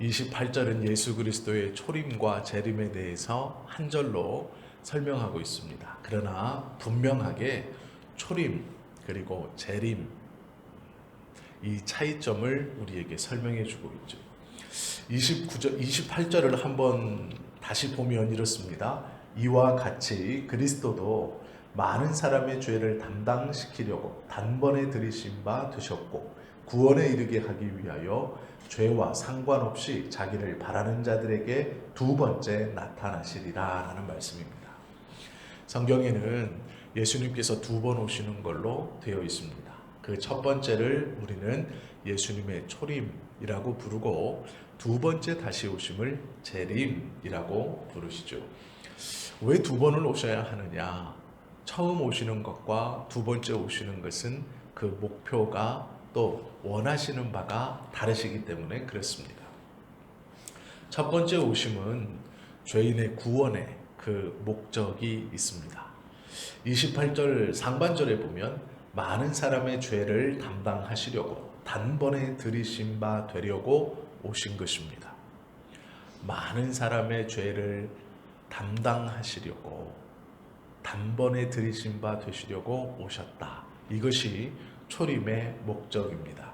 28절은 예수 그리스도의 초림과 재림에 대해서 한 절로 설명하고 있습니다. 그러나 분명하게 초림 그리고 재림 이 차이점을 우리에게 설명해 주고 있죠. 28절을 한번 다시 보면 이렇습니다. 이와 같이 그리스도도 많은 사람의 죄를 담당시키려고 단번에 들이신 바 되셨고 구원에 이르게 하기 위하여 죄와 상관없이 자기를 바라는 자들에게 두 번째 나타나시리라 라는 말씀입니다. 성경에는 예수님께서 두 번 오시는 걸로 되어 있습니다. 그 첫 번째를 우리는 예수님의 초림이라고 부르고 두 번째 다시 오심을 재림이라고 부르시죠. 왜 두 번을 오셔야 하느냐? 처음 오시는 것과 두 번째 오시는 것은 그 목표가 또 원하시는 바가 다르시기 때문에 그렇습니다. 첫 번째 오심은 죄인의 구원에 그 목적이 있습니다. 28절 상반절에 보면 많은 사람의 죄를 담당하시려고 단번에 들이신 바 되려고 오신 것입니다. 많은 사람의 죄를 담당하시려고 단번에 들이신 바 되시려고 오셨다. 이것이 초림의 목적입니다.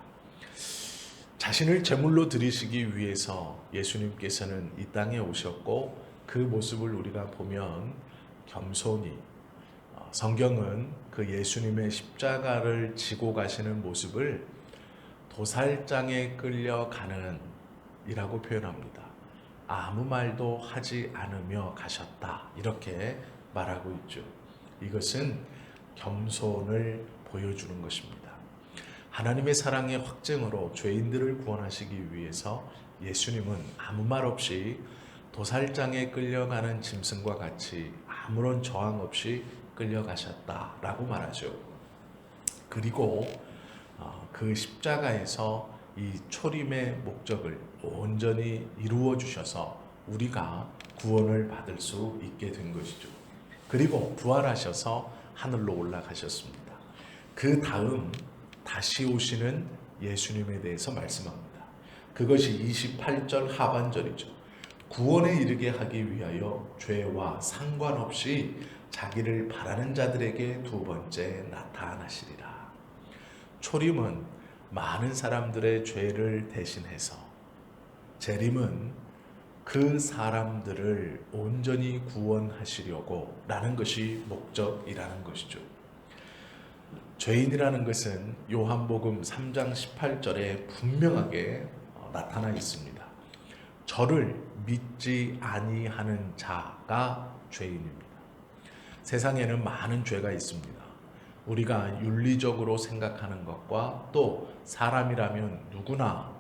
자신을 제물로 드리시기 위해서 예수님께서는 이 땅에 오셨고 그 모습을 우리가 보면 겸손히 성경은 그 예수님의 십자가를 지고 가시는 모습을 도살장에 끌려가는 이라고 표현합니다. 아무 말도 하지 않으며 가셨다 이렇게 말하고 있죠. 이것은 겸손을 보여주는 것입니다. 하나님의 사랑의 확증으로 죄인들을 구원하시기 위해서 예수님은 아무 말 없이 도살장에 끌려가는 짐승과 같이 아무런 저항 없이 끌려가셨다라고 말하죠. 그리고 그 십자가에서 이 초림의 목적을 온전히 이루어 주셔서 우리가 구원을 받을 수 있게 된 것이죠. 그리고 부활하셔서 하늘로 올라가셨습니다. 그 다음 다시 오시는 예수님에 대해서 말씀합니다. 그것이 28절 하반절이죠. 구원에 이르게 하기 위하여 죄와 상관없이 자기를 바라는 자들에게 두 번째 나타나시리라. 초림은 많은 사람들의 죄를 대신해서, 재림은 그 사람들을 온전히 구원하시려고 라는 것이 목적이라는 것이죠. 죄인이라는 것은 요한복음 3장 18절에 분명하게 나타나 있습니다. 저를 믿지 아니하는 자가 죄인입니다. 세상에는 많은 죄가 있습니다. 우리가 윤리적으로 생각하는 것과 또 사람이라면 누구나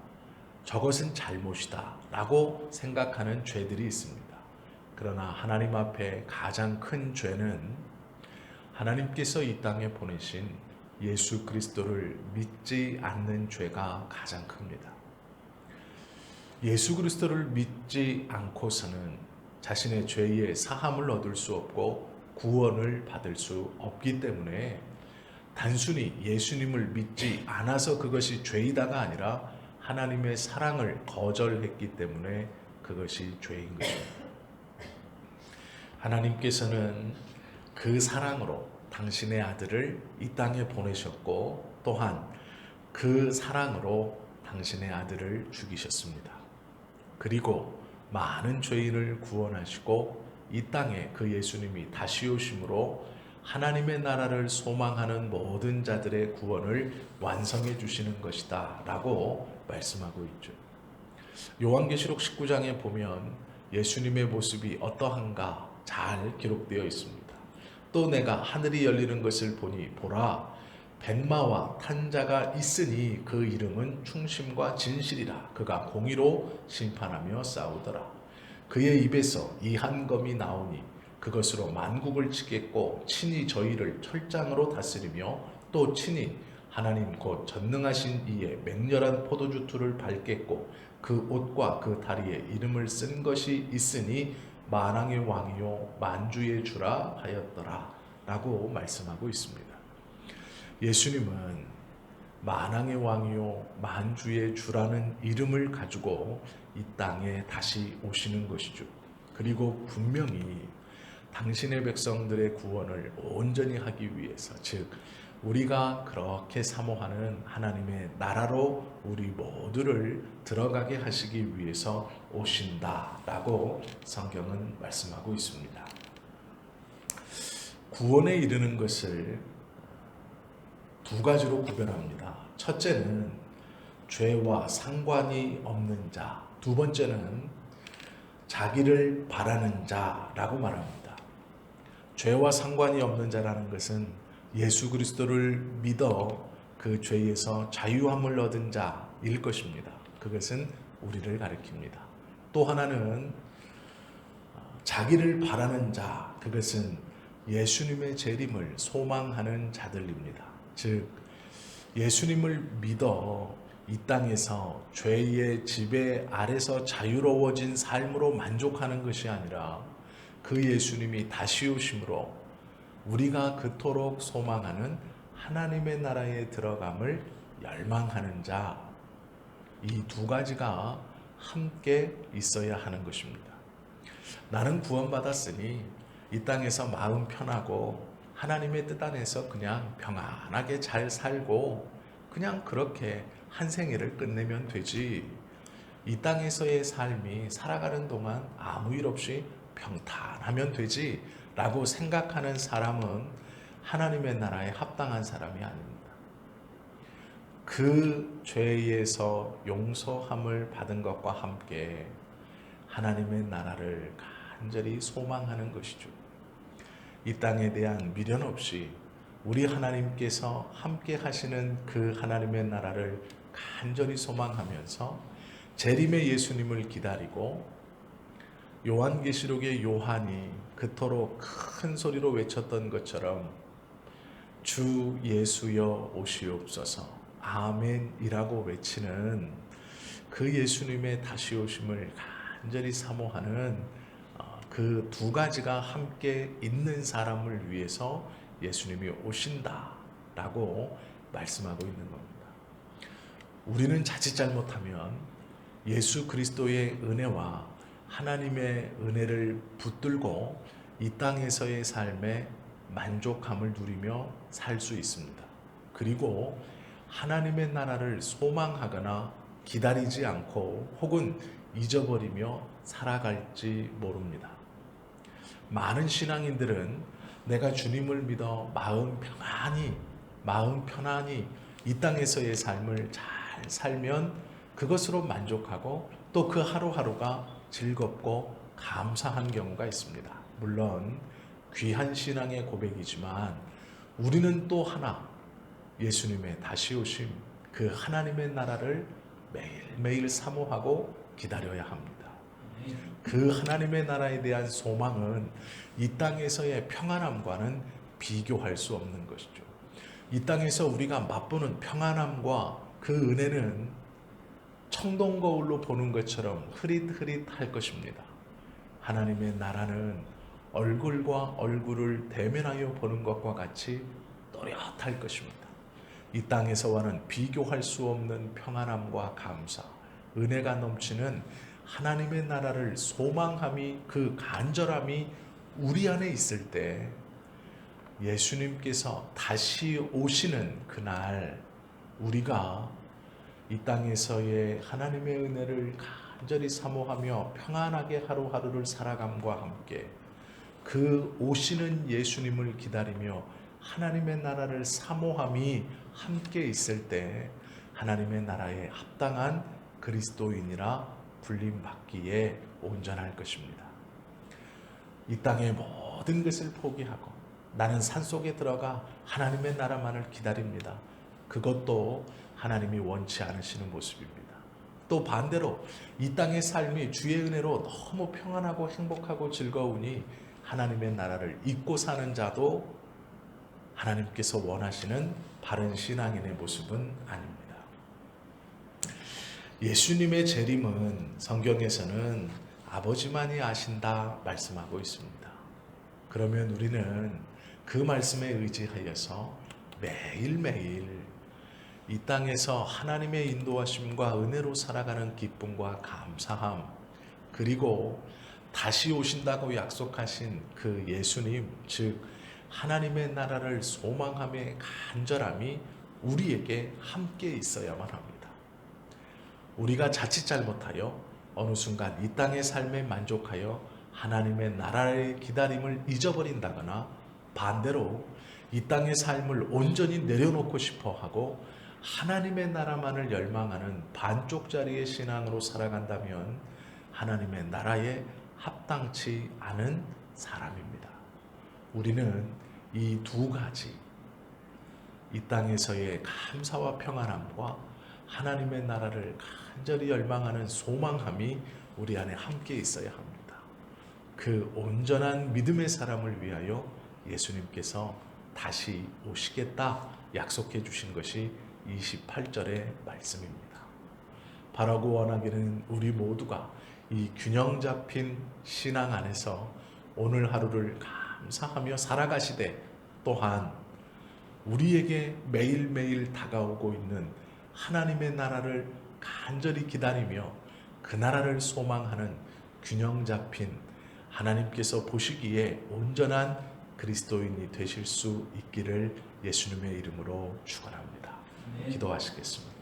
저것은 잘못이다 라고 생각하는 죄들이 있습니다. 그러나 하나님 앞에 가장 큰 죄는 하나님께서 이 땅에 보내신 예수 그리스도를 믿지 않는 죄가 가장 큽니다. 예수 그리스도를 믿지 않고서는 자신의 죄의 사함을 얻을 수 없고 구원을 받을 수 없기 때문에 단순히 예수님을 믿지 않아서 그것이 죄이다가 아니라 하나님의 사랑을 거절했기 때문에 그것이 죄인 것입니다. 하나님께서는 그 사랑으로 당신의 아들을 이 땅에 보내셨고 또한 그 사랑으로 당신의 아들을 죽이셨습니다. 그리고 많은 죄인을 구원하시고 이 땅에 그 예수님이 다시 오심으로 하나님의 나라를 소망하는 모든 자들의 구원을 완성해 주시는 것이다 라고 말씀하고 있죠. 요한계시록 19장에 보면 예수님의 모습이 어떠한가 잘 기록되어 있습니다. 또 내가 하늘이 열리는 것을 보니 보라 벤마와 탄자가 있으니 그 이름은 충심과 진실이라. 그가 공의로 심판하며 싸우더라. 그의 입에서 이 한 검이 나오니 그것으로 만국을 치겠고 친히 저희를 철장으로 다스리며 또 친히 하나님 곧 전능하신 이의 맹렬한 포도주 틀을 밟겠고 그 옷과 그 다리에 이름을 쓴 것이 있으니 만왕의 왕이요 만주의 주라 하였더라 라고 말씀하고 있습니다. 예수님은 만왕의 왕이요 만주의 주라는 이름을 가지고 이 땅에 다시 오시는 것이죠. 그리고 분명히 당신의 백성들의 구원을 온전히 하기 위해서, 즉 우리가 그렇게 사모하는 하나님의 나라로 우리 모두를 들어가게 하시기 위해서 오신다라고 성경은 말씀하고 있습니다. 구원에 이르는 것을 두 가지로 구별합니다. 첫째는 죄와 상관이 없는 자, 두 번째는 자기를 바라는 자라고 말합니다. 죄와 상관이 없는 자라는 것은 예수 그리스도를 믿어 그 죄에서 자유함을 얻은 자일 것입니다. 그것은 우리를 가리킵니다. 또 하나는 자기를 바라는 자, 그것은 예수님의 재림을 소망하는 자들입니다. 즉 예수님을 믿어 이 땅에서 죄의 지배 아래서 자유로워진 삶으로 만족하는 것이 아니라 그 예수님이 다시 오심으로 우리가 그토록 소망하는 하나님의 나라에 들어감을 열망하는 자, 이 두 가지가 함께 있어야 하는 것입니다. 나는 구원받았으니 이 땅에서 마음 편하고 하나님의 뜻 안에서 그냥 평안하게 잘 살고 그냥 그렇게 한 생애를 끝내면 되지, 이 땅에서의 삶이 살아가는 동안 아무 일 없이 평탄하면 되지 라고 생각하는 사람은 하나님의 나라에 합당한 사람이 아닙니다. 그 죄에서 용서함을 받은 것과 함께 하나님의 나라를 간절히 소망하는 것이죠. 이 땅에 대한 미련 없이 우리 하나님께서 함께 하시는 그 하나님의 나라를 간절히 소망하면서 재림의 예수님을 기다리고, 요한계시록의 요한이 그토록 큰 소리로 외쳤던 것처럼 주 예수여 오시옵소서 아멘이라고 외치는 그 예수님의 다시 오심을 간절히 사모하는 그 두 가지가 함께 있는 사람을 위해서 예수님이 오신다라고 말씀하고 있는 겁니다. 우리는 자칫 잘못하면 예수 그리스도의 은혜와 하나님의 은혜를 붙들고 이 땅에서의 삶에 만족함을 누리며 살 수 있습니다. 그리고 하나님의 나라를 소망하거나 기다리지 않고 혹은 잊어버리며 살아갈지 모릅니다. 많은 신앙인들은 내가 주님을 믿어 마음 편안히 이 땅에서의 삶을 잘 살면 그것으로 만족하고 또 그 하루하루가 즐겁고 감사한 경우가 있습니다. 물론 귀한 신앙의 고백이지만 우리는 또 하나 예수님의 다시 오심, 그 하나님의 나라를 매일매일 사모하고 기다려야 합니다. 그 하나님의 나라에 대한 소망은 이 땅에서의 평안함과는 비교할 수 없는 것이죠. 이 땅에서 우리가 맛보는 평안함과 그 은혜는 청동거울로 보는 것처럼 흐릿흐릿할 것입니다. 하나님의 나라는 얼굴과 얼굴을 대면하여 보는 것과 같이 또렷할 것입니다. 이 땅에서와는 비교할 수 없는 평안함과 감사, 은혜가 넘치는 하나님의 나라를 소망함이, 그 간절함이 우리 안에 있을 때 예수님께서 다시 오시는 그날 우리가 이 땅에서의 하나님의 은혜를 간절히 사모하며 평안하게 하루하루를 살아감과 함께 그 오시는 예수님을 기다리며 하나님의 나라를 사모함이 함께 있을 때 하나님의 나라에 합당한 그리스도인이라 불림받기에 온전할 것입니다. 이 땅의 모든 것을 포기하고 나는 산속에 들어가 하나님의 나라만을 기다립니다. 그것도 하나님이 원치 않으시는 모습입니다. 또 반대로 이 땅의 삶이 주의 은혜로 너무 평안하고 행복하고 즐거우니 하나님의 나라를 잊고 사는 자도 하나님께서 원하시는 바른 신앙인의 모습은 아닙니다. 예수님의 재림은 성경에서는 아버지만이 아신다 말씀하고 있습니다. 그러면 우리는 그 말씀에 의지하여서 매일매일 이 땅에서 하나님의 인도하심과 은혜로 살아가는 기쁨과 감사함, 그리고 다시 오신다고 약속하신 그 예수님, 즉 하나님의 나라를 소망함의 간절함이 우리에게 함께 있어야만 합니다. 우리가 자칫 잘못하여 어느 순간 이 땅의 삶에 만족하여 하나님의 나라의 기다림을 잊어버린다거나, 반대로 이 땅의 삶을 온전히 내려놓고 싶어 하고 하나님의 나라만을 열망하는 반쪽짜리의 신앙으로 살아간다면 하나님의 나라에 합당치 않은 사람입니다. 우리는 이 두 가지, 이 땅에서의 감사와 평안함과 하나님의 나라를 간절히 열망하는 소망함이 우리 안에 함께 있어야 합니다. 그 온전한 믿음의 사람을 위하여 예수님께서 다시 오시겠다 약속해 주신 것이 28절의 말씀입니다. 바라고 원하기는 우리 모두가 이 균형 잡힌 신앙 안에서 오늘 하루를 감사하며 살아가시되, 또한 우리에게 매일매일 다가오고 있는 하나님의 나라를 간절히 기다리며 그 나라를 소망하는 균형 잡힌, 하나님께서 보시기에 온전한 그리스도인이 되실 수 있기를 예수님의 이름으로 축원합니다. 기도하시겠습니다.